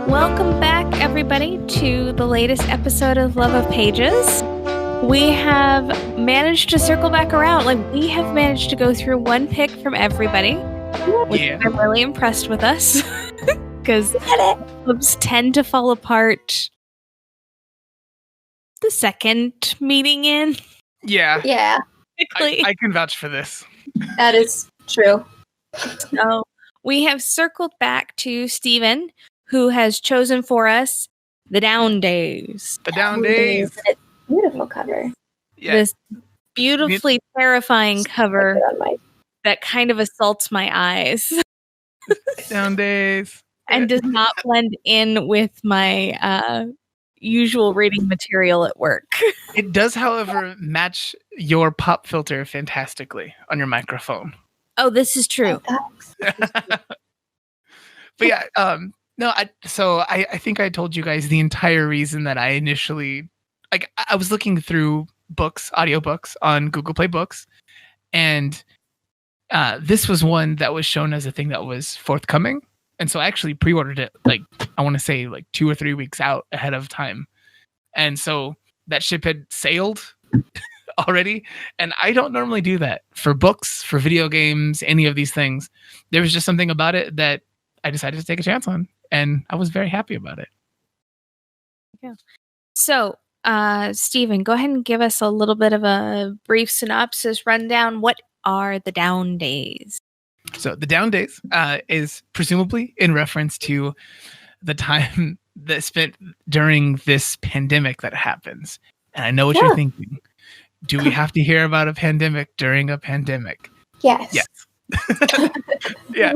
Welcome back, everybody, to the latest episode of Love of Pages. We have managed to circle back around. We have managed to go through one pick from everybody, which I'm really impressed with us, because clubs tend to fall apart the second meeting in. Yeah. Yeah. I can vouch for this. That is true. So we have circled back to Stephen, who has chosen for us The Down Days. The Down Days. Beautiful cover. Yeah. This beautifully terrifying cover that kind of assaults my eyes. Down Days. And does not blend in with my usual reading material at work. It does, however, match your pop filter fantastically on your microphone. Oh, this is true. But yeah, I think I told you guys the entire reason that I initially, I was looking through audiobooks on Google Play Books, and this was one that was shown as a thing that was forthcoming. And so I actually pre-ordered it, I want to say 2 or 3 weeks out ahead of time. And so that ship had sailed already. And I don't normally do that for books, for video games, any of these things. There was just something about it that I decided to take a chance on. And I was very happy about it. Yeah. So, Stephen, go ahead and give us a little bit of a brief synopsis rundown. What are the Down Days? So the Down Days is presumably in reference to the time that spent during this pandemic that happens. And I know what you're thinking. Do we have to hear about a pandemic during a pandemic? Yes. Yeah.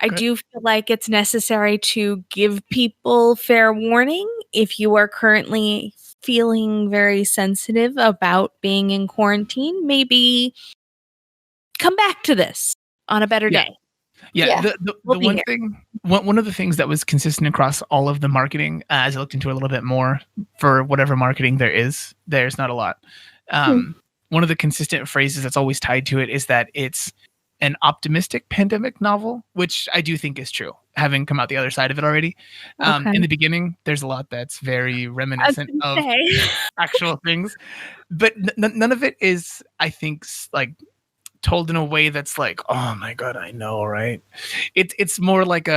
I do feel like it's necessary to give people fair warning if you are currently feeling very sensitive about being in quarantine. Maybe come back to this on a better day. Yeah. The one of the things that was consistent across all of the marketing, as I looked into it a little bit more for whatever marketing there's not a lot. One of the consistent phrases that's always tied to it is that it's an optimistic pandemic novel, which I do think is true, having come out the other side of it already. In the beginning, there's a lot that's very reminiscent of actual things, but none of it is, I think, told in a way that's oh my god, I know, right? It's more like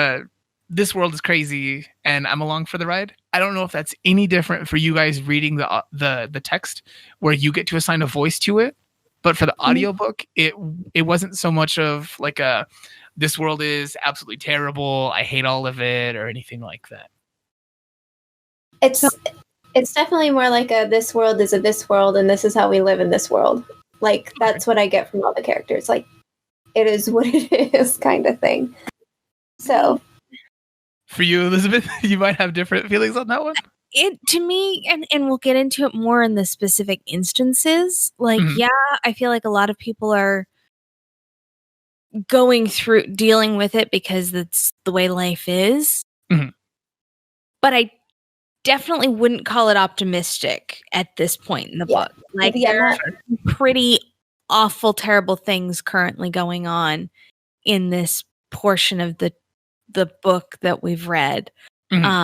this world is crazy and I'm along for the ride. I don't know if that's any different for you guys reading the text where you get to assign a voice to it, but for the audiobook, it wasn't so much of this world is absolutely terrible, I hate all of it, or anything like that. It's definitely more like this world is a this world and this is how we live in this world. That's what I get from all the characters. It is what it is kind of thing. So. For you, Elizabeth, you might have different feelings on that one. To me, and we'll get into it more in the specific instances. I feel like a lot of people are dealing with it because that's the way life is. Mm-hmm. But I definitely wouldn't call it optimistic at this point in the book. There are pretty awful, terrible things currently going on in this portion of the book that we've read. Mm-hmm.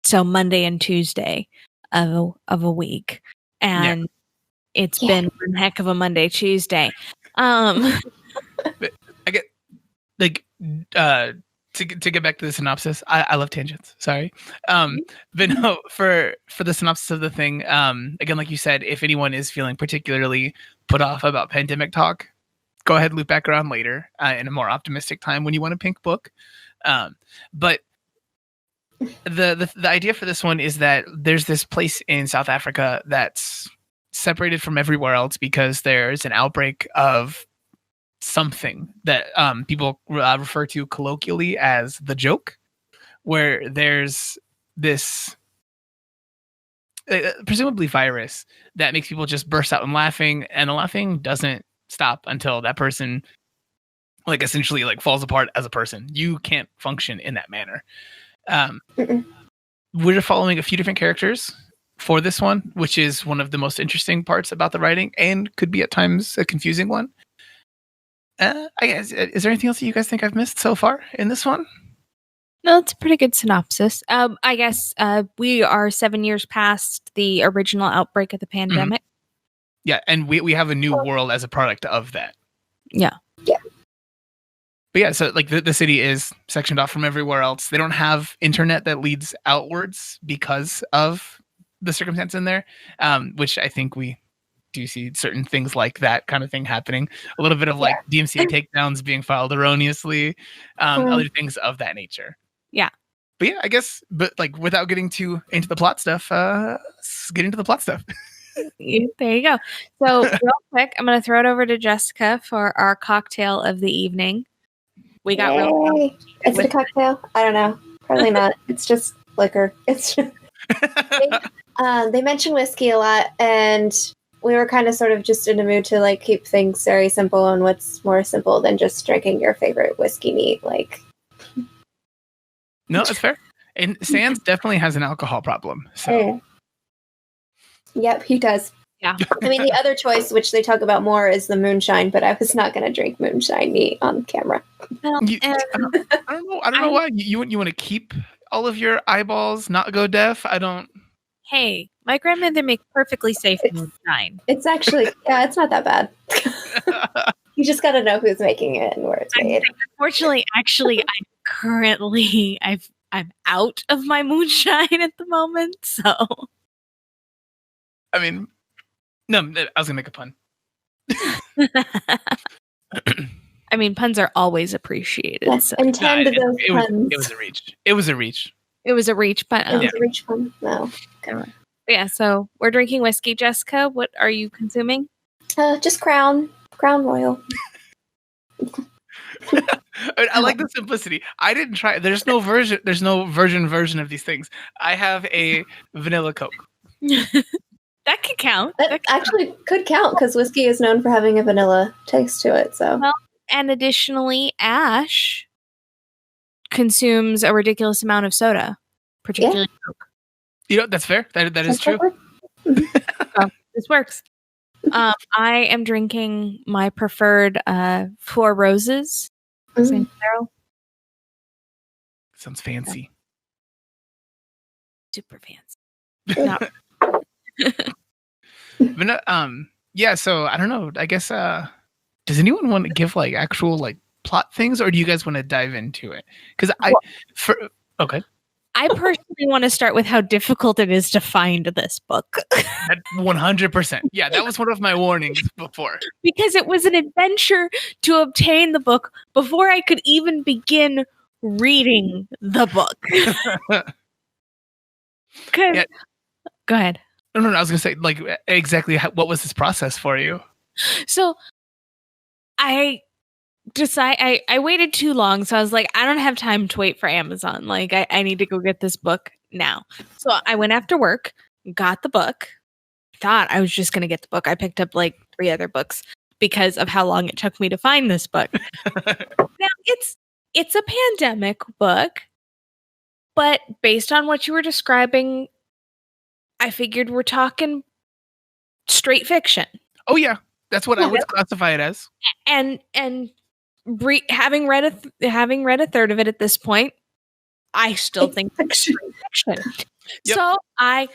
So Monday and Tuesday of a week. And it's been one heck of a Monday, Tuesday. I get to get back to the synopsis, I love tangents. Sorry. But no, for the synopsis of the thing, again, like you said, if anyone is feeling particularly put off about pandemic talk, go ahead and loop back around later in a more optimistic time when you want a pink book. But the idea for this one is that there's this place in South Africa that's separated from everywhere else because there's an outbreak of something that people refer to colloquially as the joke, where there's this presumably virus that makes people just burst out in laughing, and the laughing doesn't stop until that person essentially falls apart as a person. You can't function in that manner. we're following a few different characters for this one, which is one of the most interesting parts about the writing and could be at times a confusing one. I guess, is there anything else that you guys think I've missed so far in this one? No, it's a pretty good synopsis. I guess we are 7 years past the original outbreak of the pandemic. Yeah, and we have a new world as a product of that. Yeah. Yeah. But yeah, so like the city is sectioned off from everywhere else. They don't have internet that leads outwards because of the circumstance in there, which I think we do see certain things like that kind of thing happening. A little bit of like DMCA takedowns being filed erroneously, other things of that nature. Yeah. But yeah, I guess, but like without getting too into the plot stuff, let's get into the plot stuff. There you go. So real quick, I'm going to throw it over to Jessica for our cocktail of the evening. We got Is it a cocktail? I don't know. Probably not. It's just liquor. It's just, they mention whiskey a lot, and we were kind of sort of just in a mood to like keep things very simple. And what's more simple than just drinking your favorite whiskey neat? Like, no, that's fair. And Sans definitely has an alcohol problem. So, yep, he does. Yeah. I mean, the other choice, which they talk about more, is the moonshine, but I was not going to drink moonshine neat on camera. Well, I don't know why you want to keep all of your eyeballs, not go deaf. I don't. Hey, my grandmother makes perfectly safe moonshine. It's actually, it's not that bad. You just got to know who's making it and where it's made. Unfortunately, actually, I'm out of my moonshine at the moment, so. I mean, no, I was gonna make a pun. I mean, puns are always appreciated. Yes, So. and 10 to those puns. It was a reach. It was a reach. It was a reach, but It was a reach pun. No. Okay. Yeah. So we're drinking whiskey. Jessica, what are you consuming? Just Crown Royal. I like the simplicity. I didn't try. There's no version of these things. I have a vanilla Coke. That could count. That actually could count because whiskey is known for having a vanilla taste to it. So, well, and additionally, Ash consumes a ridiculous amount of soda, particularly Coke. You know, that's fair. That is true. So, this works. I am drinking my preferred Four Roses. St. Barrel. Sounds fancy. Super fancy. Not But yeah, so I don't know. I guess does anyone want to give like actual like plot things, or do you guys want to dive into it? Because okay. I personally want to start with how difficult it is to find this book. 100%. Yeah, that was one of my warnings before. Because it was an adventure to obtain the book before I could even begin reading the book. Yeah. Go ahead. No, I was going to say, like, exactly what was this process for you? So, I waited too long, so I was like, I don't have time to wait for Amazon. Like, I need to go get this book now. So, I went after work, got the book, thought I was just going to get the book. I picked up, like, 3 other books because of how long it took me to find this book. Now, it's a pandemic book, but based on what you were describing, I figured we're talking straight fiction. Oh yeah, that's what I would classify it as. And having read a third of it at this point, I still think it's straight fiction. Yep. So I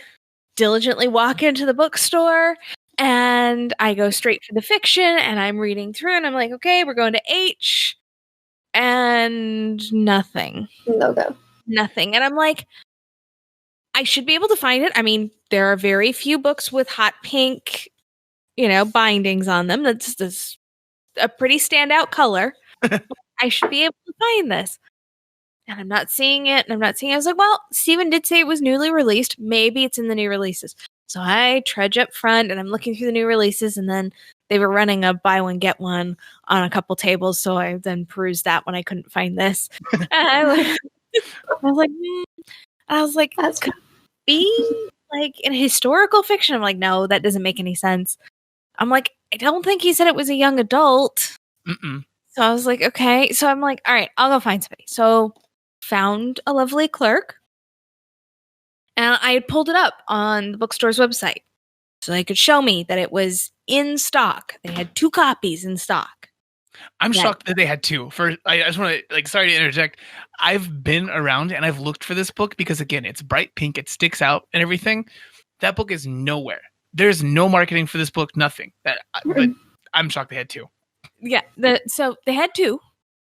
diligently walk into the bookstore and I go straight for the fiction and I'm reading through and I'm like, okay, we're going to H, and nothing. No go. Nothing. And I'm like, I should be able to find it. I mean, there are very few books with hot pink, bindings on them. That's a pretty standout color. I should be able to find this. And I'm not seeing it. I was like, well, Stephen did say it was newly released. Maybe it's in the new releases. So I trudge up front and I'm looking through the new releases, and then they were running a buy one, get one on a couple tables. So I then perused that when I couldn't find this. And I was like, that's could be like in historical fiction. I'm like, no, that doesn't make any sense. I'm like, I don't think he said it was a young adult. Mm-mm. So I was like, okay. So I'm like, all right, I'll go find somebody. So found a lovely clerk I had pulled it up on the bookstore's website so they could show me that it was in stock. They had 2 copies in stock. I'm shocked that they had 2. I just want to, sorry to interject. I've been around and I've looked for this book because, again, it's bright pink. It sticks out and everything. That book is nowhere. There's no marketing for this book, nothing. But I'm shocked they had 2. Yeah. So they had 2.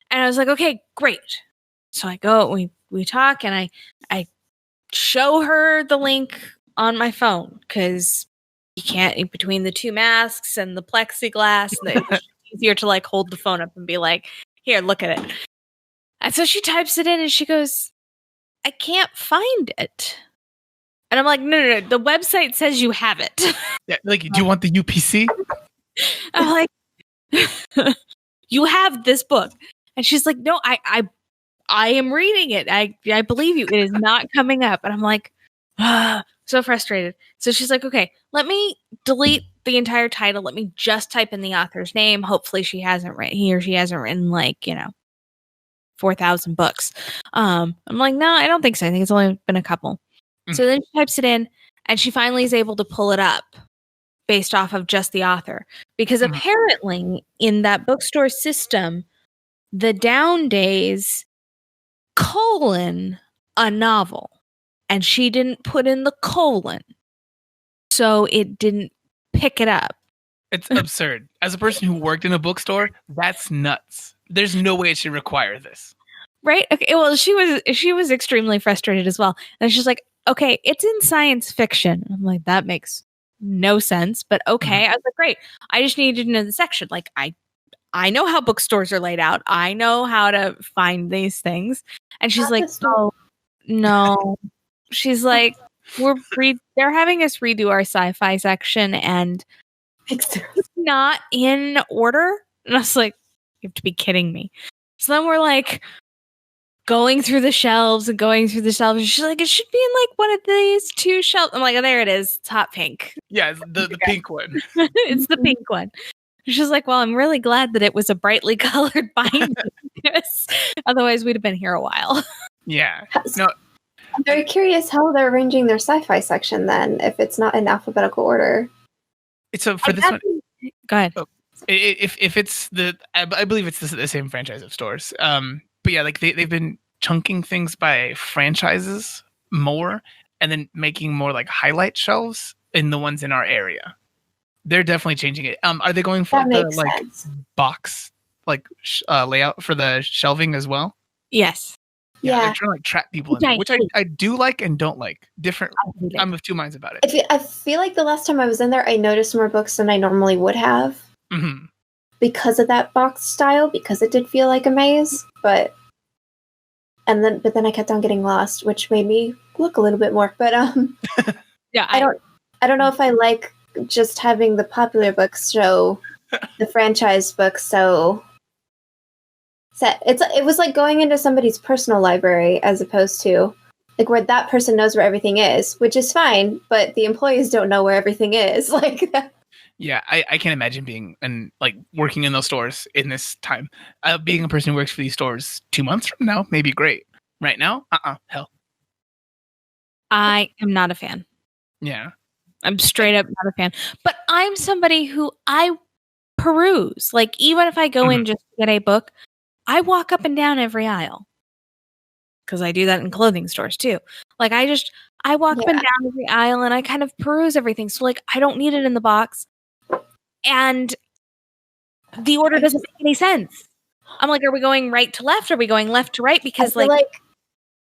And I was like, okay, great. So I go, we talk, and I show her the link on my phone because you can't, between the 2 masks and the plexiglass, it's easier to hold the phone up and be like, here, look at it. And so she types it in and she goes, I can't find it. And I'm like, no, the website says you have it. Yeah, do you want the UPC? I'm like, you have this book. And she's like, no, I am reading it. I believe you. It is not coming up. And I'm like, so frustrated. So she's like, okay, let me delete the entire title. Let me just type in the author's name. Hopefully he or she hasn't written 4,000 books. I'm like, no, I don't think so. I think it's only been a couple. So then she types it in and she finally is able to pull it up based off of just the author. Because apparently in that bookstore system, the Down Days, a novel. And she didn't put in the colon. So it didn't pick it up. It's absurd. As a person who worked in a bookstore, that's nuts. There's no way it should require this. Right? Okay. Well, she was extremely frustrated as well. And she's like, okay, it's in science fiction. I'm like, that makes no sense, but okay. I was like, great. I just needed to know the section. I know how bookstores are laid out. I know how to find these things. And she's like, oh, no. She's like, they're having us redo our sci-fi section and it's not in order. And I was like, you have to be kidding me. So then we're going through the shelves. And she's like, it should be in one of these 2 shelves. I'm like, oh, there it is. It's hot pink. Yeah, it's the pink one. It's the pink one. She's like, well, I'm really glad that it was a brightly colored binding. Otherwise, we'd have been here a while. Yeah. No. I'm very curious how they're arranging their sci-fi section then, if it's not in alphabetical order. So for this one, go ahead. If it's I believe it's the same franchise of stores. But yeah, they've been chunking things by franchises more, and then making more highlight shelves in the ones in our area. They're definitely changing it. Are they going for the box layout for the shelving as well? Yes. Yeah. They're trying to trap people in, which I do like and don't like. Different. I'm of 2 minds about it. I feel like the last time I was in there, I noticed more books than I normally would have because of that box style. Because it did feel like a maze, but then I kept on getting lost, which made me look a little bit more. But yeah, I don't know if I like just having the popular books show the franchise books so set. It was like going into somebody's personal library as opposed to where that person knows where everything is, which is fine, but the employees don't know where everything is. Yeah, I can't imagine being working in those stores in this time. Being a person who works for these stores 2 months from now may be great. Right now, hell. I am not a fan. Yeah. I'm straight up not a fan. But I'm somebody who I peruse. Even if I go in just to get a book, I walk up and down every aisle. Because I do that in clothing stores too. I walk up and down every aisle and I kind of peruse everything. So I don't need it in the box. And the order doesn't make any sense. I'm like, are we going right to left? Are we going left to right? Because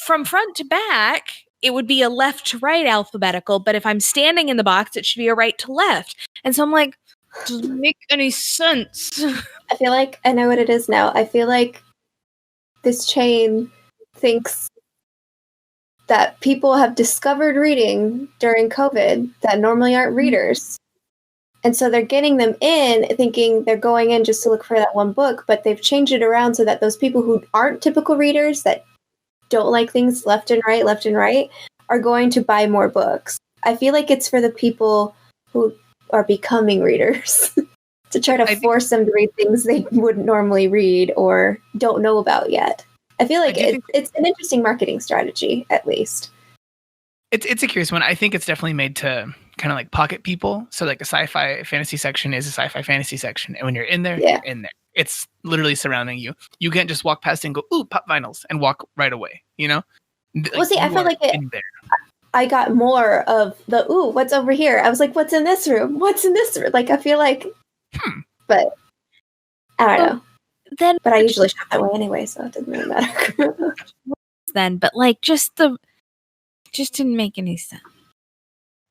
from front to back, it would be a left to right alphabetical. But if I'm standing in the box, it should be a right to left. And so I'm like, doesn't make any sense. I feel like I know what it is now. I feel like this chain thinks that people have discovered reading during COVID that normally aren't readers. And so they're getting them in thinking they're going in just to look for that one book, but they've changed it around so that those people who aren't typical readers, that don't like things left and right, are going to buy more books. I feel like it's for the people who are becoming readers to try to force them to read things they wouldn't normally read or don't know about yet. I feel like it's an interesting marketing strategy, at least. It's a curious one. I think it's definitely made to kind of like pocket people. So like a sci-fi fantasy section is a sci-fi fantasy section, and when you're in there, you're in there. It's literally surrounding you. You can't just walk past and go, "Ooh, pop vinyls," and walk right away. You know. Well, see, I feel like it. I got more of the "Ooh, what's over here?" I was like, "What's in this room? What's in this room?" Like I feel like, but I don't know. Then, but I usually shop that way anyway, so it doesn't really matter. Then, but like just didn't make any sense.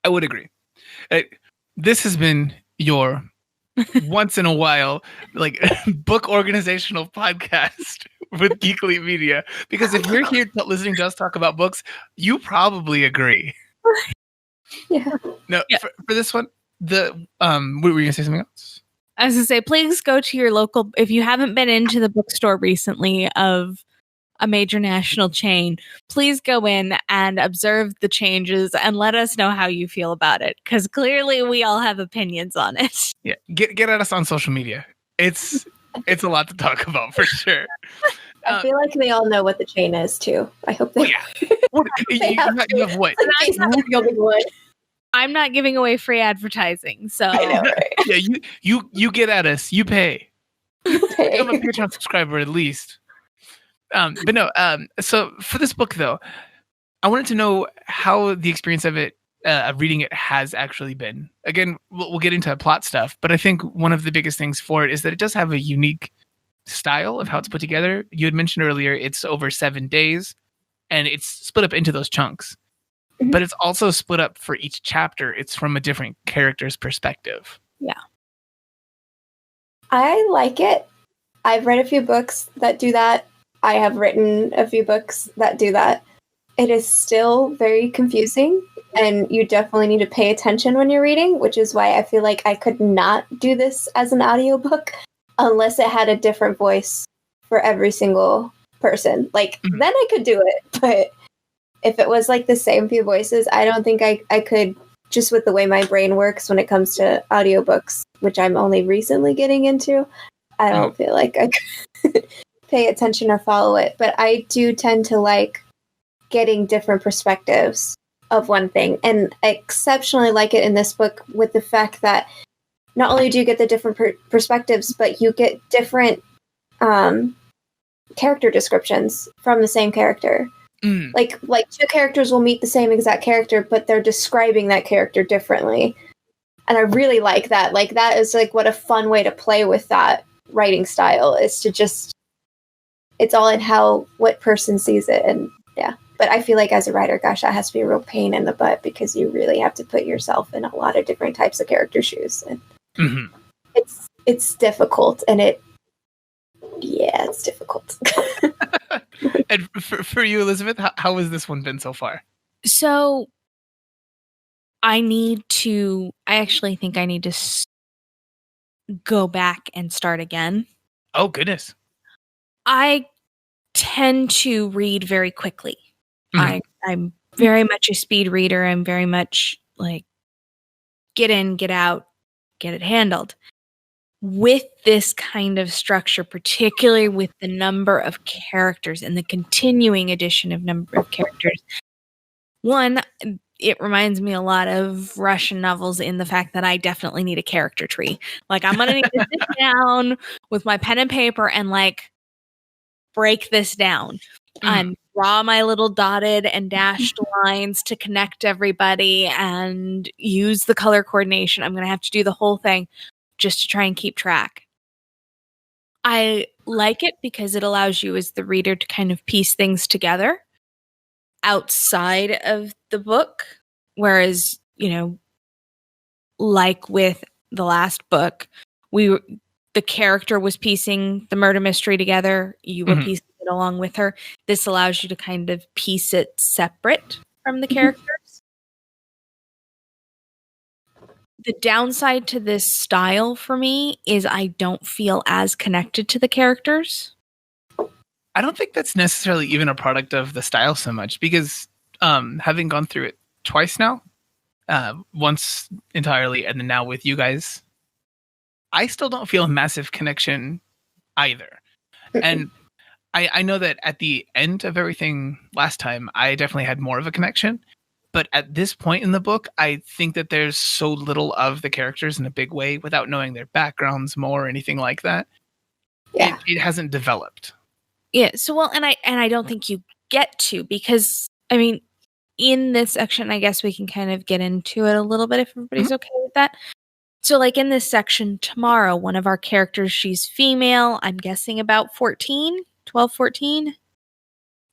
I would agree. This has been your once in a while like book organizational podcast with Geek Elite Media, because if you're here listening to us talk about books, you probably agree. Yeah. No, for this one, were you gonna say something else? I was gonna say, please go to your local, if you haven't been into the bookstore recently of a major national chain, please go in and observe the changes and let us know how you feel about it, because clearly we all have opinions on it. Yeah, get at us on social media. It's a lot to talk about for sure. I feel like they all know what the chain is too. I hope they. You have what? I'm not giving away free advertising, so I know, right? Yeah, you get at us. You pay. Become a Patreon subscriber at least. But no. So for this book though, I wanted to know how the experience of it, of reading it, has actually been. Again, we'll get into plot stuff, but I think one of the biggest things for it is that it does have a unique style of how it's put together. You had mentioned earlier it's over 7 days, and it's split up into those chunks. Mm-hmm. But it's also split up for each chapter. It's from a different character's perspective. Yeah. I like it. I've read a few books that do that. I have written a few books that do that. It is still very confusing, and you definitely need to pay attention when you're reading, which is why I feel like I could not do this as an audiobook unless it had a different voice for every single person. Like, then I could do it, but if it was like the same few voices, I don't think I could, just with the way my brain works when it comes to audiobooks, which I'm only recently getting into. I don't feel like I could pay attention or follow it. But I do tend to like getting different perspectives of one thing. And I exceptionally like it in this book with the fact that not only do you get the different perspectives, but you get different character descriptions from the same character. Like two characters will meet the same exact character, but they're describing that character differently. And I really like that. Like, that is like what a fun way to play with that writing style is to just, it's all in what person sees it. And yeah, but I feel like as a writer, gosh, that has to be a real pain in the butt, because you really have to put yourself in a lot of different types of character shoes. And it's difficult, and it's difficult. And for you, Elizabeth, how has this one been so far? So I actually think I need to go back and start again. Oh, goodness. I tend to read very quickly. I'm very much a speed reader. I'm very much like get in, get out, get it handled. With this kind of structure, particularly with the number of characters and the continuing addition of number of characters, one, it reminds me a lot of Russian novels in the fact that I definitely need a character tree. Like, I'm going to need to sit down with my pen and paper and like break this down and draw my little dotted and dashed lines to connect everybody and use the color coordination. I'm going to have to do the whole thing just to try and keep track. I like it because it allows you as the reader to kind of piece things together outside of the book. Whereas, like with the last book, the character was piecing the murder mystery together. You were piecing it along with her. This allows you to kind of piece it separate from the characters. The downside to this style for me is I don't feel as connected to the characters. I don't think that's necessarily even a product of the style so much, because having gone through it twice now, once entirely and then now with you guys, I still don't feel a massive connection either. And I know that at the end of everything last time, I definitely had more of a connection. But at this point in the book, I think that there's so little of the characters in a big way without knowing their backgrounds more or anything like that. Yeah. It hasn't developed. Yeah. So, well, and I don't think you get to, because, I mean, in this section, I guess we can kind of get into it a little bit if everybody's okay with that. So, like, in this section, tomorrow, one of our characters, she's female. I'm guessing about 14, 12, 14.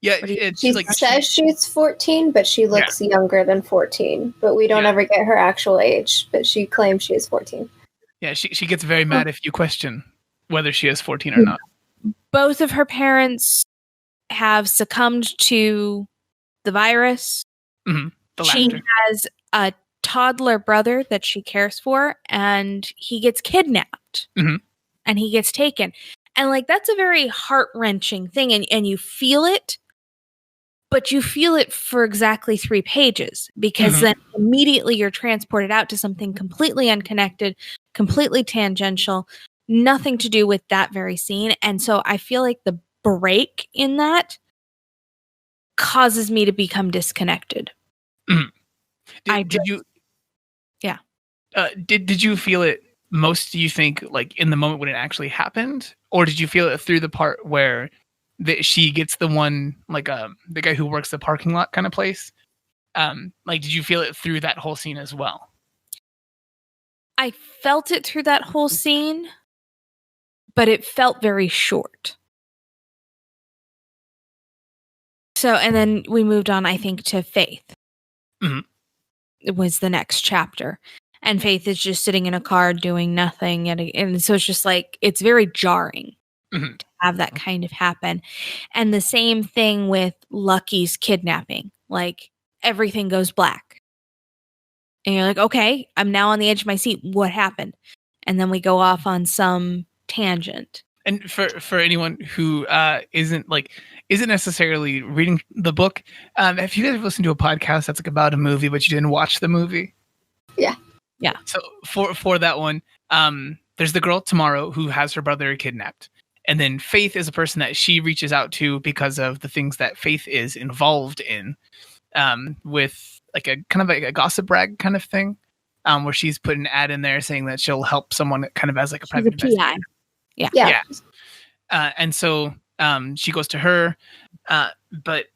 Yeah, she like, says she's 14, but she looks younger than 14. But we don't ever get her actual age, but she claims she is 14. Yeah, she gets very mad if you question whether she is 14 or not. Both of her parents have succumbed to the virus. Mm-hmm. She has a toddler brother that she cares for, and he gets kidnapped. Mm-hmm. And he gets taken. And, like, that's a very heart-wrenching thing, and you feel it. But you feel it for exactly 3 pages, because then immediately you're transported out to something completely unconnected, completely tangential, nothing to do with that very scene. And so I feel like the break in that causes me to become disconnected. Did you? Yeah. Did you feel it most, do you think, like, in the moment when it actually happened? Or did you feel it through the part where she gets the one, like, the guy who works the parking lot kind of place? Like, did you feel it through that whole scene as well? I felt it through that whole scene, but it felt very short. So, and then we moved on, I think, to Faith. Mm-hmm. It was the next chapter. And Faith is just sitting in a car doing nothing. And so it's just like, it's very jarring to have that kind of happen. And the same thing with Lucky's kidnapping. Like, everything goes black. And you're like, okay, I'm now on the edge of my seat. What happened? And then we go off on some tangent. And for anyone who isn't necessarily reading the book, have you guys ever listened to a podcast that's like about a movie, but you didn't watch the movie? Yeah. So for that one, there's the girl Tomorrow who has her brother kidnapped. And then Faith is a person that she reaches out to because of the things that Faith is involved in, with like a kind of like a gossip rag kind of thing, where she's put an ad in there saying that she'll help someone kind of as like a private investigator. Yeah. And so she goes to her, but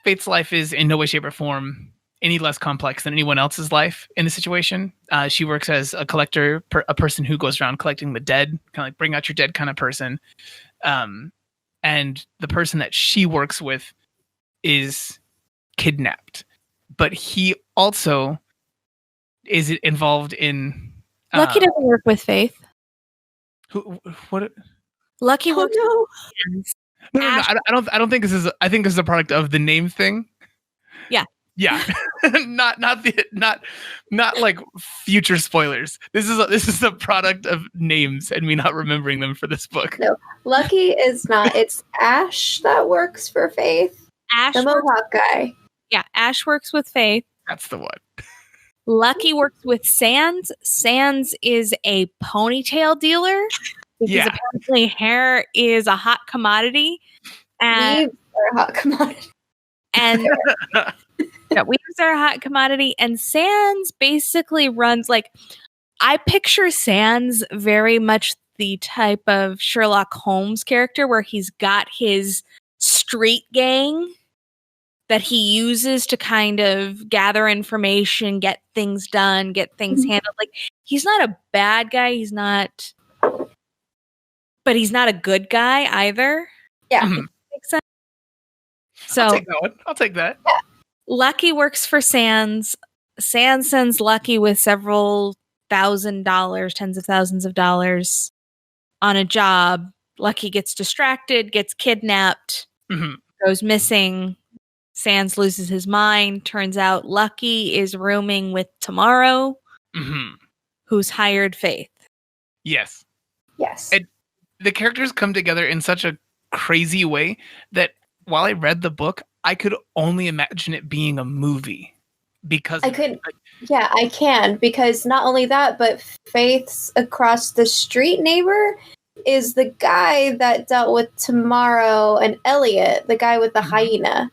Faith's life is in no way, shape, or form any less complex than anyone else's life in the situation. She works as a collector, a person who goes around collecting the dead, kind of like bring out your dead kind of person. And the person that she works with is kidnapped, but he also is involved in. Lucky doesn't work with Faith. What? Lucky works. No. No, I don't think this is. I think this is a product of the name thing. Yeah, not like future spoilers. This is a product of names and me not remembering them for this book. No, Lucky is not. It's Ash that works for Faith. Ash, the Mohawk guy. Yeah, Ash works with Faith. That's the one. Lucky works with Sans. Sans is a ponytail dealer because apparently hair is a hot commodity. And weaves are a hot commodity. And weaves are a hot commodity. And Sans basically runs, like, I picture Sans very much the type of Sherlock Holmes character where he's got his street gang that he uses to kind of gather information, get things done, get things handled. Like, he's not a bad guy. But he's not a good guy either. Yeah. Makes sense. So I'll take that one. I'll take that. Yeah. Lucky works for Sans. Sans sends Lucky with several $1,000, tens of thousands of dollars on a job. Lucky gets distracted, gets kidnapped, goes missing. Sans loses his mind. Turns out Lucky is rooming with Tomorrow, who's hired Faith. Yes. Yes. The characters come together in such a crazy way that while I read the book, I could only imagine it being a movie because I can, because not only that, but Faith's across the street neighbor is the guy that dealt with Tomorrow and Elliot, the guy with the hyena.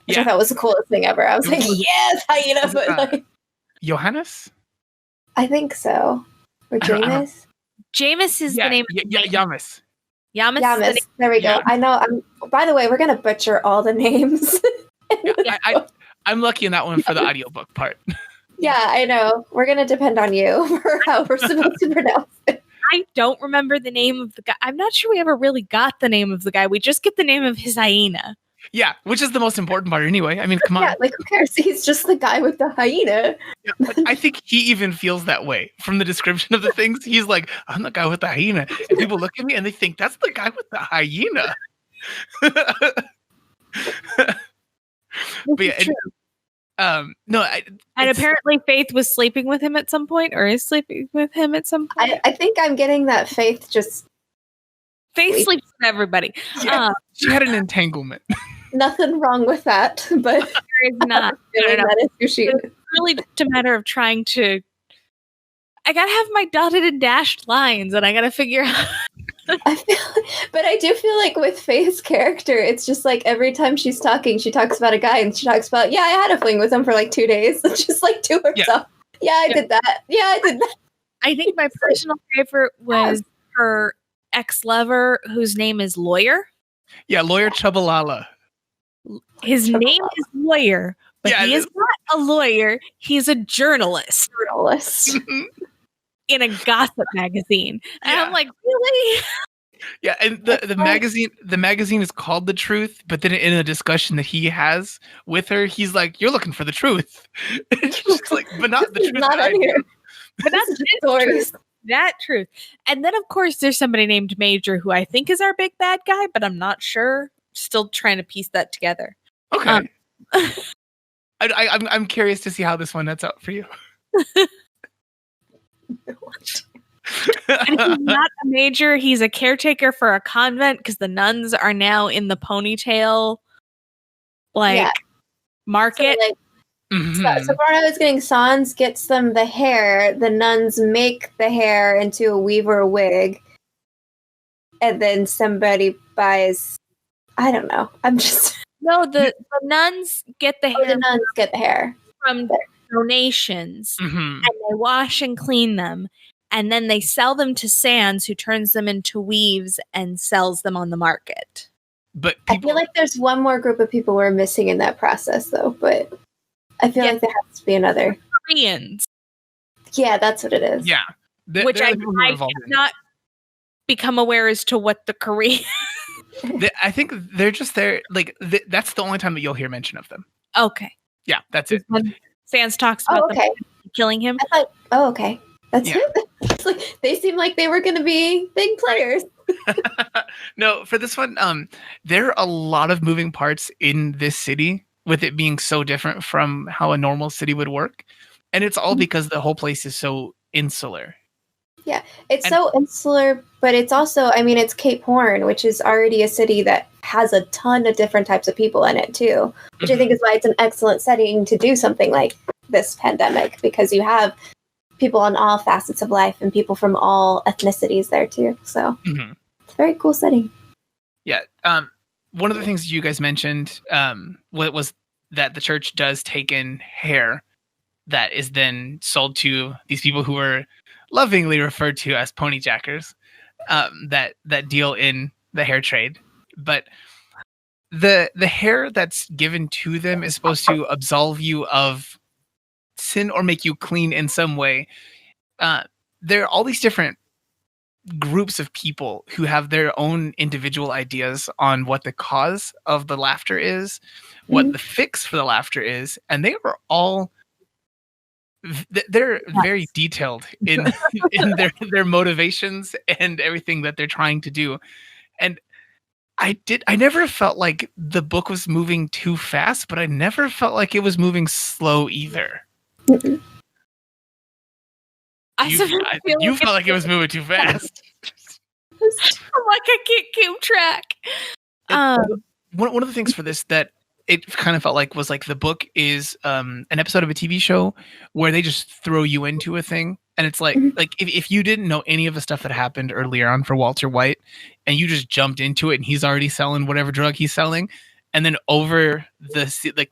which I thought was the coolest thing ever. I was like, yes, hyena. But like, Johannes? I think so. Or Jameis? Jameis is the name. Yamis. Yamis. There we go. I know. By the way, we're going to butcher all the names. I'm lucky in that one for the audiobook part. Yeah, I know. We're going to depend on you for how we're supposed to pronounce it. I don't remember the name of the guy. I'm not sure we ever really got the name of the guy. We just get the name of his hyena. Yeah, which is the most important part anyway. I mean, come on. Yeah, like who cares? He's just the guy with the hyena. Yeah, but I think he even feels that way from the description of the things. He's like, I'm the guy with the hyena. And people look at me and they think, that's the guy with the hyena. But yeah, and apparently Faith was sleeping with him at some point, or is sleeping with him at some point. I think I'm getting that Faith sleeps with everybody. Yeah, she had an entanglement. Nothing wrong with that, but there is not. That is who she is. It's really just a matter of trying to. I gotta have my dotted and dashed lines, and I gotta figure out. But I do feel like with Faith's character, it's just like every time she's talking, she talks about a guy, and she talks about, I had a fling with him for like 2 days, just like to herself. I did that. Yeah, I did that. I think my personal favorite was her ex-lover, whose name is Lawyer. Yeah, Lawyer Chabalala. His name is Lawyer, but he is not a lawyer. He's a journalist. In a gossip magazine. And I'm like, really? Yeah, and the magazine is called The Truth, but then in a discussion that he has with her, he's like, you're looking for the truth. And she's like, but not the truth. Not in here. But that's his truth. That truth. And then of course there's somebody named Major who I think is our big bad guy, but I'm not sure. Still trying to piece that together. Okay. I'm curious to see how this one nets out for you. And he's not a major, he's a caretaker for a convent because the nuns are now in the ponytail market. So Barno is getting Sans gets them the hair, the nuns make the hair into a weaver wig, and then somebody buys, I don't know. The nuns get the hair. The nuns get the hair from donations, and they wash and clean them, and then they sell them to Sans, who turns them into weaves and sells them on the market. But I feel like there's one more group of people we're missing in that process, though. But I feel like there has to be another. Koreans. Yeah, that's what it is. Yeah, which I have not become aware as to what the Korean. I think they're just there. Like that's the only time that you'll hear mention of them. Okay. Yeah, that's it. When Sans talks about them killing him. I thought, okay, that's it. It's like, they seem like they were going to be big players. No, for this one, there are a lot of moving parts in this city, with it being so different from how a normal city would work, and it's all because the whole place is so insular. Yeah, it's so insular, but it's also, it's Cape Horn, which is already a city that has a ton of different types of people in it too, which I think is why it's an excellent setting to do something like this pandemic, because you have people on all facets of life and people from all ethnicities there too. So it's a very cool setting. Yeah. One of the things you guys mentioned was that the church does take in hair that is then sold to these people who are lovingly referred to as ponyjackers, that deal in the hair trade. But the hair that's given to them is supposed to absolve you of sin or make you clean in some way. There are all these different groups of people who have their own individual ideas on what the cause of the laughter is, what the fix for the laughter is, and they are all they're very detailed in their motivations and everything that they're trying to do. And I never felt like the book was moving too fast, but I never felt like it was moving slow either. You felt like it was moving too fast. I'm like, I can't keep track. One of the things for this that it kind of felt like was like the book is an episode of a TV show where they just throw you into a thing. And it's like if you didn't know any of the stuff that happened earlier on for Walter White and you just jumped into it and he's already selling whatever drug he's selling, and then over the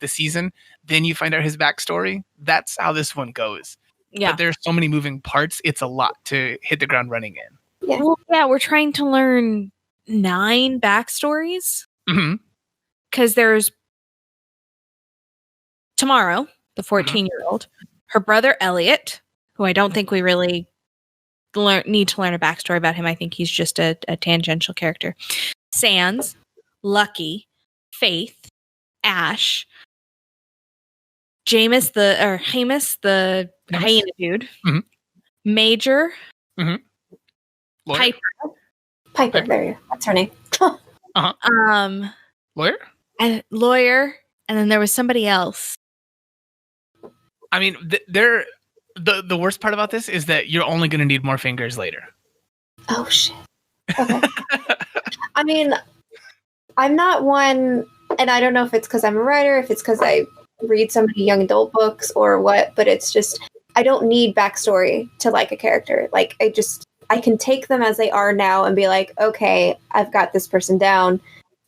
season, then you find out his backstory. That's how this one goes. Yeah. But there's so many moving parts. It's a lot to hit the ground running in. Yeah. Well, yeah, we're trying to learn 9 backstories. Mm-hmm. Because there's Tomorrow, the 14-year-old, her brother Elliot, who I don't think we really need to learn a backstory about him. I think he's just a tangential character. Sans, Lucky, Faith, Ash, Hamus, the hyena dude, Mhm. Major, Lawyer? Piper, there you go. That's her name. Lawyer? and Lawyer, and then there was somebody else. I mean, the worst part about this is that you're only going to need more fingers later. Oh, shit. Okay. I mean, I'm not one, and I don't know if it's because I'm a writer, if it's because I read so many young adult books or what, but it's just, I don't need backstory to like a character. Like, I can take them as they are now and be like, okay, I've got this person down.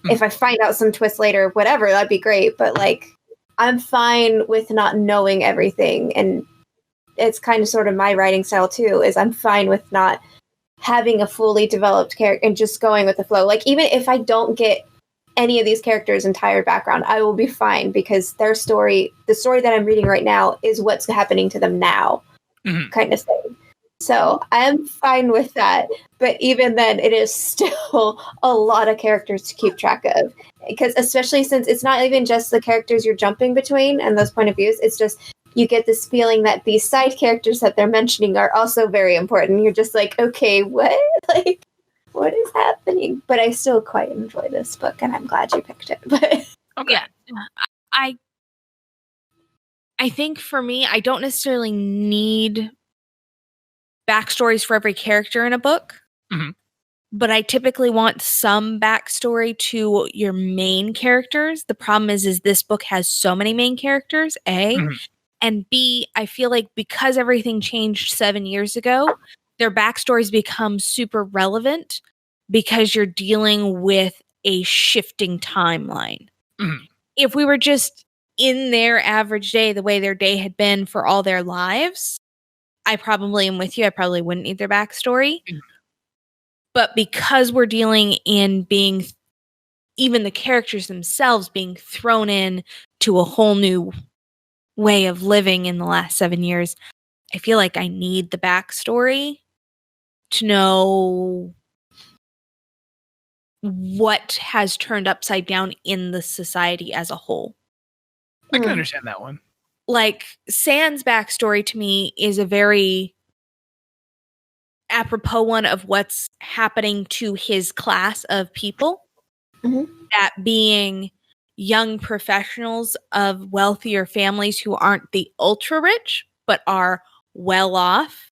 If I find out some twist later, whatever, that'd be great. But like, I'm fine with not knowing everything. And it's kind of sort of my writing style too, is I'm fine with not having a fully developed character and just going with the flow. Like, even if I don't get any of these characters' entire background, I will be fine because their story, the story that I'm reading right now, is what's happening to them now, kind of thing. So I'm fine with that. But even then, it is still a lot of characters to keep track of. Because especially since it's not even just the characters you're jumping between and those point of views, it's just you get this feeling that these side characters that they're mentioning are also very important. You're just like, okay, what? Like, what is happening? But I still quite enjoy this book, and I'm glad you picked it. But Okay. Yeah. I think for me, I don't necessarily need backstories for every character in a book. Mm-hmm. But I typically want some backstory to your main characters. The problem is this book has so many main characters, A. Mm-hmm. And B, I feel like because everything changed 7 years ago, their backstories become super relevant because you're dealing with a shifting timeline. Mm-hmm. If we were just in their average day, the way their day had been for all their lives, I probably am with you. I probably wouldn't need their backstory. Mm-hmm. But because we're dealing in being, even the characters themselves being thrown in to a whole new way of living in the last 7 years, I feel like I need the backstory to know what has turned upside down in the society as a whole. I can understand that one. Like, Sans' backstory to me is a very apropos one of what's happening to his class of people. Mm-hmm. That being young professionals of wealthier families who aren't the ultra rich, but are well off,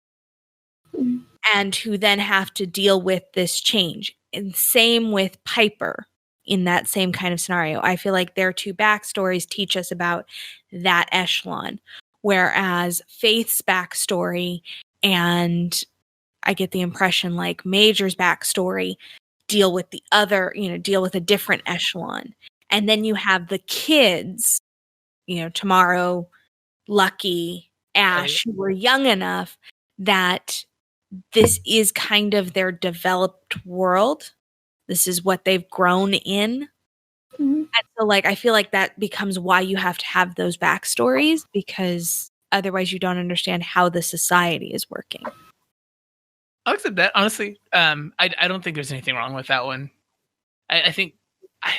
and who then have to deal with this change. And same with Piper in that same kind of scenario. I feel like their 2 backstories teach us about that echelon, whereas Faith's backstory and I get the impression like Major's backstory deal with the other, deal with a different echelon. And then you have the kids, Tomorrow, Lucky, Ash, who were young enough that this is kind of their developed world. This is what they've grown in. Mm-hmm. And so, like, I feel like that becomes why you have to have those backstories, because otherwise you don't understand how the society is working. I'll accept that. Honestly, I don't think there's anything wrong with that one. I think I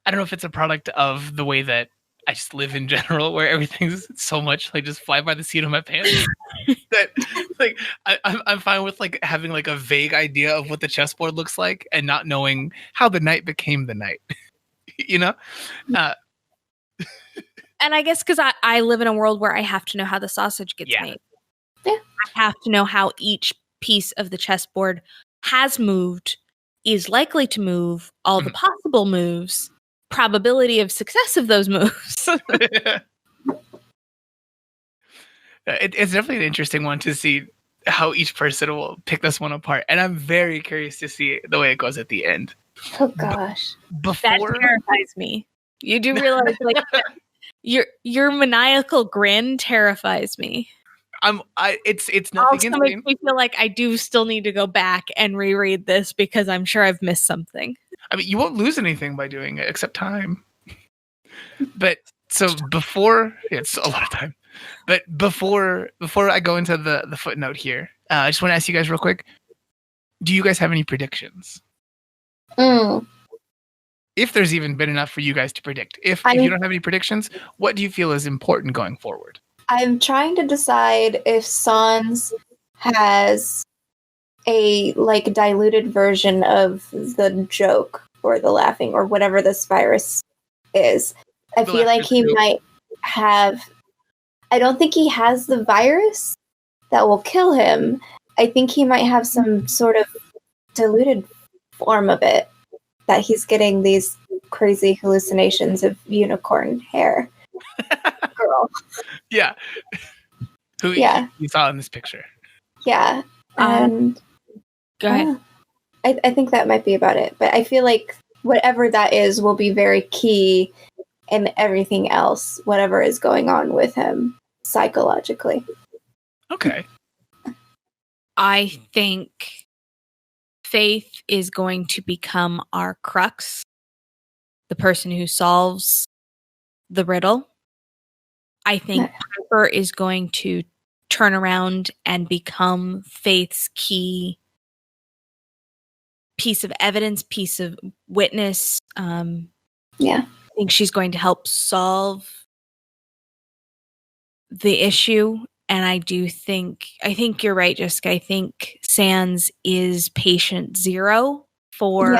don't know if it's a product of the way that I just live in general, where everything's so much like just fly by the seat of my pants. That like I'm fine with like having like a vague idea of what the chessboard looks like and not knowing how the knight became the knight. And I guess because I live in a world where I have to know how the sausage gets made. Yeah. I have to know how each piece of the chessboard has moved, is likely to move, all the possible moves, probability of success of those moves. It's definitely an interesting one to see how each person will pick this one apart. And I'm very curious to see the way it goes at the end. Oh gosh. Before that terrifies me. You do realize, like, your maniacal grin terrifies me. It's nothing also makes me feel like I do still need to go back and reread this because I'm sure I've missed something. I mean, you won't lose anything by doing it except time. But so before, it's a lot of time. But before I go into the footnote here, I just want to ask you guys real quick: do you guys have any predictions? If there's even been enough for you guys to predict. If you don't have any predictions, what do you feel is important going forward? I'm trying to decide if Sans has a like diluted version of the joke or the laughing or whatever this virus is. I feel like he might have. I don't think he has the virus that will kill him. I think he might have some sort of diluted form of it, that he's getting these crazy hallucinations of unicorn hair girl. Yeah. Who you saw in this picture. Yeah. And go ahead. I think that might be about it. But I feel like whatever that is will be very key in everything else, whatever is going on with him psychologically. Okay. I think Faith is going to become our crux, the person who solves the riddle. I think Piper is going to turn around and become Faith's key piece of evidence, piece of witness. I think she's going to help solve the issue. And I think you're right, Jessica. I think Sans is patient zero for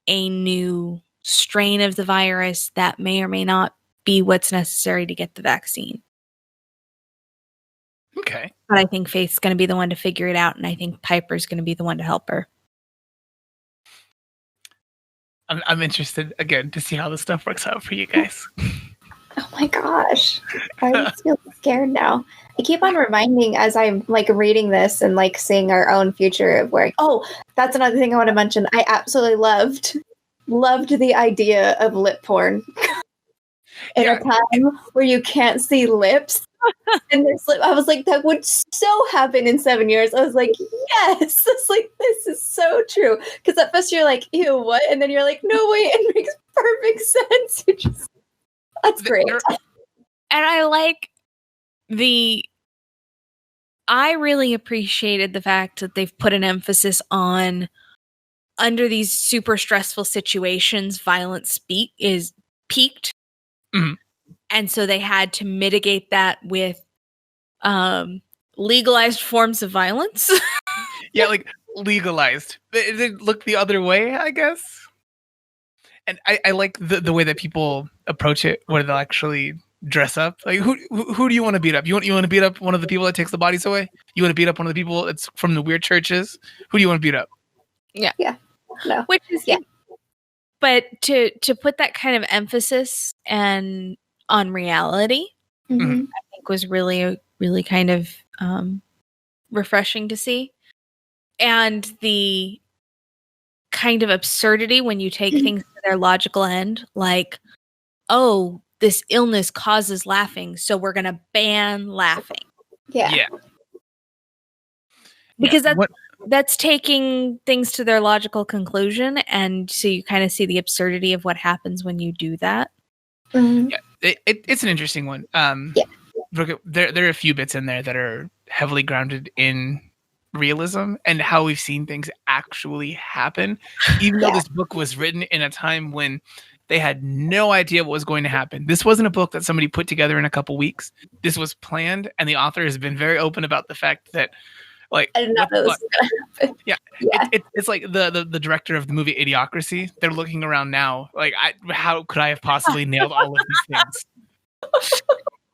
a new strain of the virus that may or may not be what's necessary to get the vaccine. Okay. But I think Faith's going to be the one to figure it out, and I think Piper's going to be the one to help her. I'm interested, again, to see how this stuff works out for you guys. Oh my gosh. I feel scared now. I keep on reminding as I'm like reading this and like seeing our own future of wearing. Oh, that's another thing I want to mention. I absolutely loved the idea of lip porn in a time where you can't see lips. And there's lip. I was like, that would so happen in 7 years. I was like, yes. It's like, this is so true. Because at first you're like, ew, what? And then you're like, no, wait, it makes perfect sense. It just, that's great. And I like I really appreciated the fact that they've put an emphasis on, under these super stressful situations, violence is peaked. Mm-hmm. And so they had to mitigate that with legalized forms of violence. Yeah, like legalized. They look the other way, I guess. And I like the way that people approach it, where they'll actually dress up. Like, who do you want to beat up? You want to beat up one of the people that takes the bodies away? You want to beat up one of the people that's from the weird churches? Who do you want to beat up? Yeah. No. Which is But to put that kind of emphasis and on reality, I think was really, really kind of refreshing to see. And the kind of absurdity when you take things to their logical end, like, oh, this illness causes laughing, so we're going to ban laughing. Yeah. Because that's taking things to their logical conclusion, and so you kind of see the absurdity of what happens when you do that. Yeah, it's an interesting one. There are a few bits in there that are heavily grounded in realism and how we've seen things actually happen, even though this book was written in a time when they had no idea what was going to happen. This wasn't a book that somebody put together in a couple weeks. This was planned, and the author has been very open about the fact that, like, I didn't know this was gonna happen. Yeah. It's like the director of the movie Idiocracy. They're looking around now, like, how could I have possibly nailed all of these things?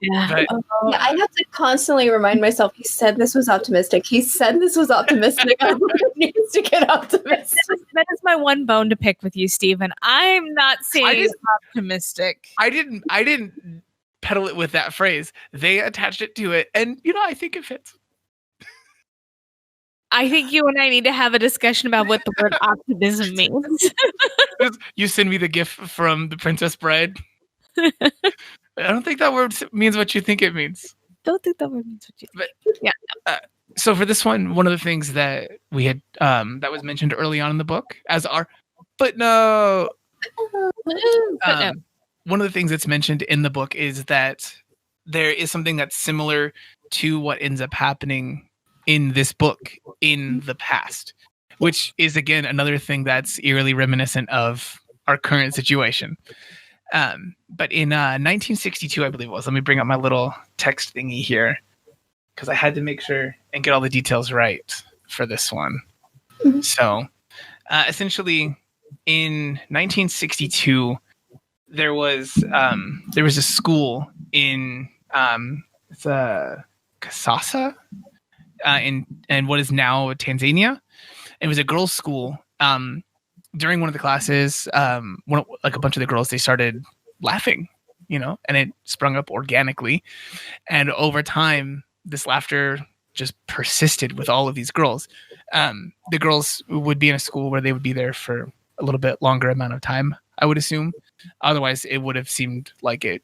Yeah. I have to constantly remind myself, he said this was optimistic. He said this was optimistic. I needs to get optimistic. That is my one bone to pick with you, Stephen. I'm not saying optimistic. I didn't peddle it with that phrase. They attached it to it, and I think it fits. I think you and I need to have a discussion about what the word optimism means. You send me the GIF from The Princess Bride. I don't think that word means what you think it means. Don't think that word means what you think. But yeah. So for this one of the things that we had that was mentioned early on in the book as our footnote. One of the things that's mentioned in the book is that there is something that's similar to what ends up happening in this book in the past, which is again another thing that's eerily reminiscent of our current situation. But in 1962, I believe it was. Let me bring up my little text thingy here because I had to make sure and get all the details right for this one. Mm-hmm. So essentially, in 1962, there was a school in Kasasa in what is now Tanzania. It was a girls' school. During one of the classes, a bunch of the girls, they started laughing, and it sprung up organically. And over time, this laughter just persisted with all of these girls. The girls would be in a school where they would be there for a little bit longer amount of time, I would assume. Otherwise, it would have seemed like it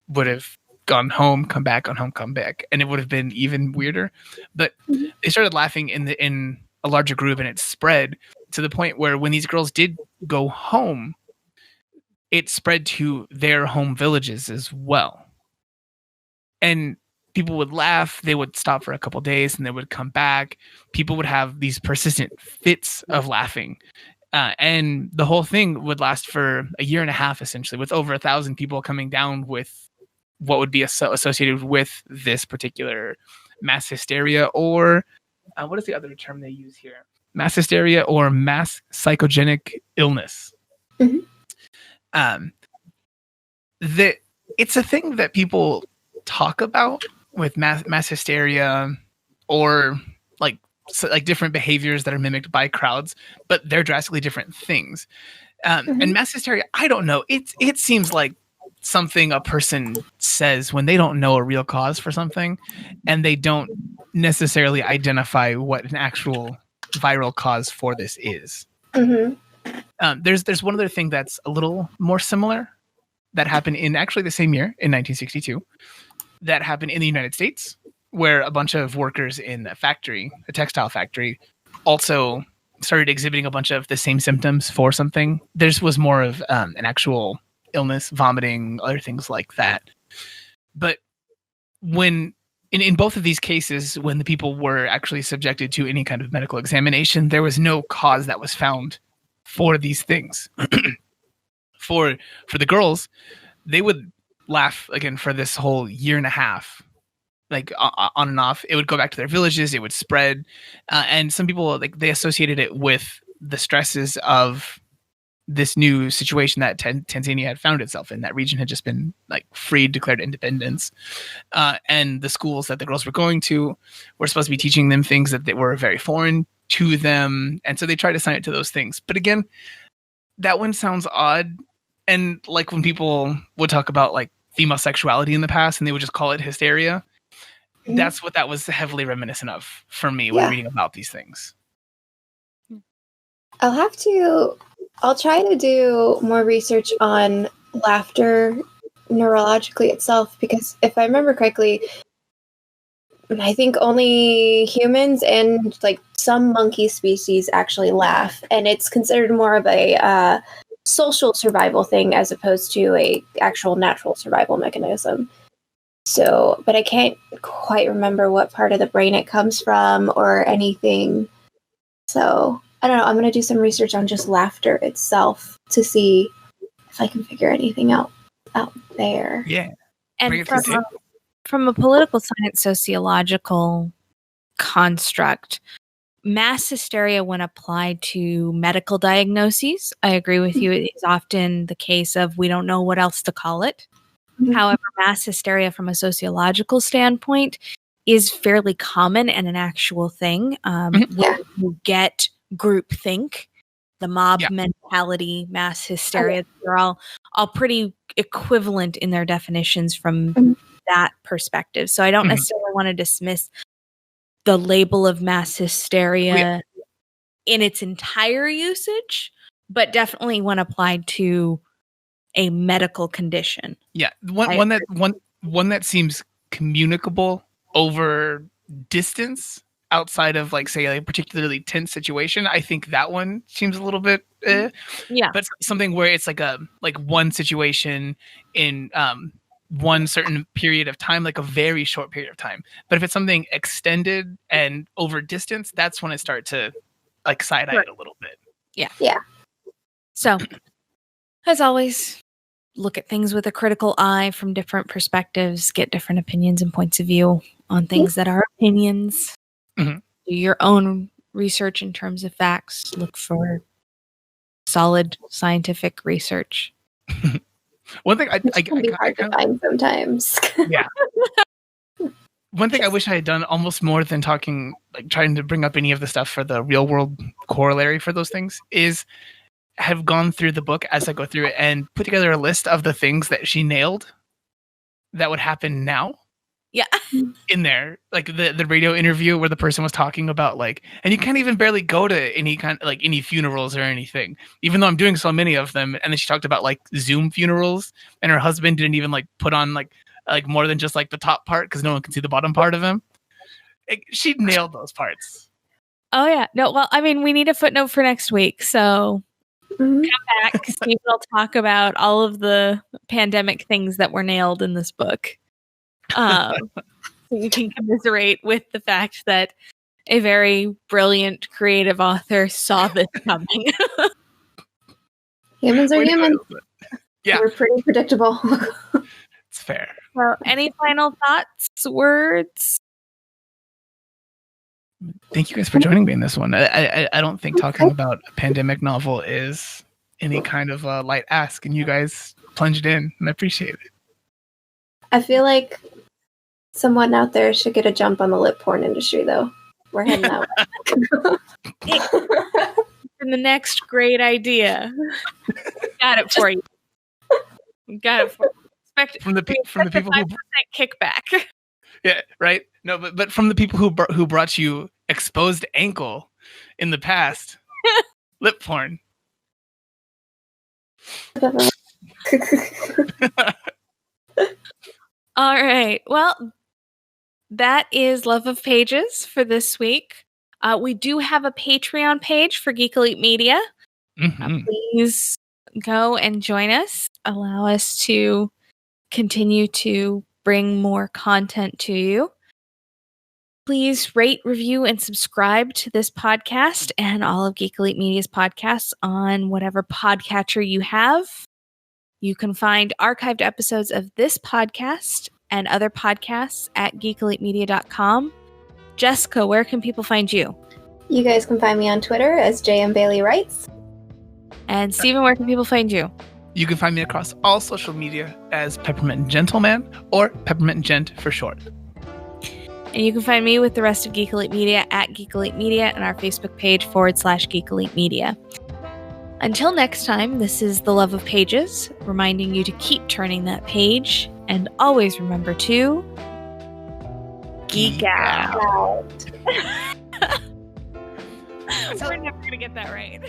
would have gone home, come back, gone home, come back, and it would have been even weirder. But they started laughing in a larger group, and it spread to the point where when these girls did go home, it spread to their home villages as well. And people would laugh, they would stop for a couple days, and they would come back. People would have these persistent fits of laughing. And the whole thing would last for a year and a half, essentially, with over 1,000 people coming down with what would be associated with this particular mass hysteria, or what is the other term they use here? Mass hysteria or mass psychogenic illness. Mm-hmm. It's a thing that people talk about with mass hysteria or like different behaviors that are mimicked by crowds, but they're drastically different things. And mass hysteria, I don't know. It seems like something a person says when they don't know a real cause for something, and they don't necessarily identify what an actual viral cause for this is. Mm-hmm. There's one other thing that's a little more similar that happened in actually the same year in 1962 that happened in the United States, where a bunch of workers in a textile factory, also started exhibiting a bunch of the same symptoms for something. Theirs was more of an actual illness, vomiting, other things like that. But when in both of these cases, when the people were actually subjected to any kind of medical examination, there was no cause that was found for these things. For the girls, they would laugh again for this whole year and a half, like on and off. It would go back to their villages, it would spread, and some people they associated it with the stresses of this new situation that Tanzania had found itself in. That region had just been freed, declared independence, and the schools that the girls were going to were supposed to be teaching them things that were very foreign to them, and so they tried to assign it to those things. But again, that one sounds odd, and when people would talk about female sexuality in the past, and they would just call it hysteria. Mm-hmm. That's what that was heavily reminiscent of for me when reading about these things. I'll try to do more research on laughter neurologically itself, because if I remember correctly, I think only humans and some monkey species actually laugh, and it's considered more of a social survival thing as opposed to a actual natural survival mechanism. So, but I can't quite remember what part of the brain it comes from or anything. So I don't know. I'm going to do some research on just laughter itself to see if I can figure anything out there. Yeah. And from a political science sociological construct, mass hysteria, when applied to medical diagnoses, I agree with you. It's often the case of we don't know what else to call it. Mm-hmm. However, mass hysteria from a sociological standpoint is fairly common and an actual thing. When you get groupthink, the mob mentality, mass hysteria, they're all pretty equivalent in their definitions from that perspective. So I don't necessarily want to dismiss the label of mass hysteria in its entire usage, but definitely when applied to a medical condition. Yeah, one that seems communicable over distance outside of like say a particularly tense situation. I think that one seems a little bit yeah, but something where it's like one situation in one certain period of time, like a very short period of time. But if it's something extended and over distance, that's when I start to like side-eye it a little bit. Yeah. So, as always, look at things with a critical eye from different perspectives, get different opinions and points of view on things that are opinions. Mm-hmm. Do your own research in terms of facts. Look for solid scientific research. One thing I can be hard to find sometimes. Yeah. One thing I wish I had done almost more than talking, like trying to bring up any of the stuff for the real world corollary for those things, is have gone through the book as I go through it and put together a list of the things that she nailed that would happen now. Yeah. In there, like the radio interview where the person was talking about like, and you can't even barely go to any kind of like any funerals or anything, even though I'm doing so many of them. And then she talked about like Zoom funerals, and her husband didn't even like put on like more than just like the top part because no one can see the bottom part of him. She nailed those parts. Oh yeah. No, well, I mean, we need a footnote for next week, so come back. Steve will talk about all of the pandemic things that were nailed in this book. So you can commiserate with the fact that a very brilliant creative author saw this coming. Humans are humans. Yeah. We're pretty predictable. It's fair. So, any final thoughts, words? Thank you guys for joining me in this one. I don't think talking about a pandemic novel is any kind of a light ask, and you guys plunged in, and I appreciate it. I feel like someone out there should get a jump on the lip porn industry, though. We're heading out. And the next great idea. Got it for you. Got it for you. From the people who kickback. Yeah, right. No, but from the people who brought you exposed ankle in the past, lip porn. All right. Well, that is Love of Pages for this week. We do have a Patreon page for Geek Elite Media. Mm-hmm. Please go and join us. Allow us to continue to bring more content to you. Please rate, review, and subscribe to this podcast and all of Geek Elite Media's podcasts on whatever podcatcher you have. You can find archived episodes of this podcast and other podcasts at geekelitemedia.com. Jessica, where can people find you? You guys can find me on Twitter as JM Bailey Writes. And Stephen, where can people find you? You can find me across all social media as Peppermint Gentleman or Peppermint Gent for short. And you can find me with the rest of Geek Elite Media at Geek Elite Media and our Facebook page /Geek Elite Media. Until next time, this is The Love of Pages, reminding you to keep turning that page and always remember to geek out. We're never going to get that right.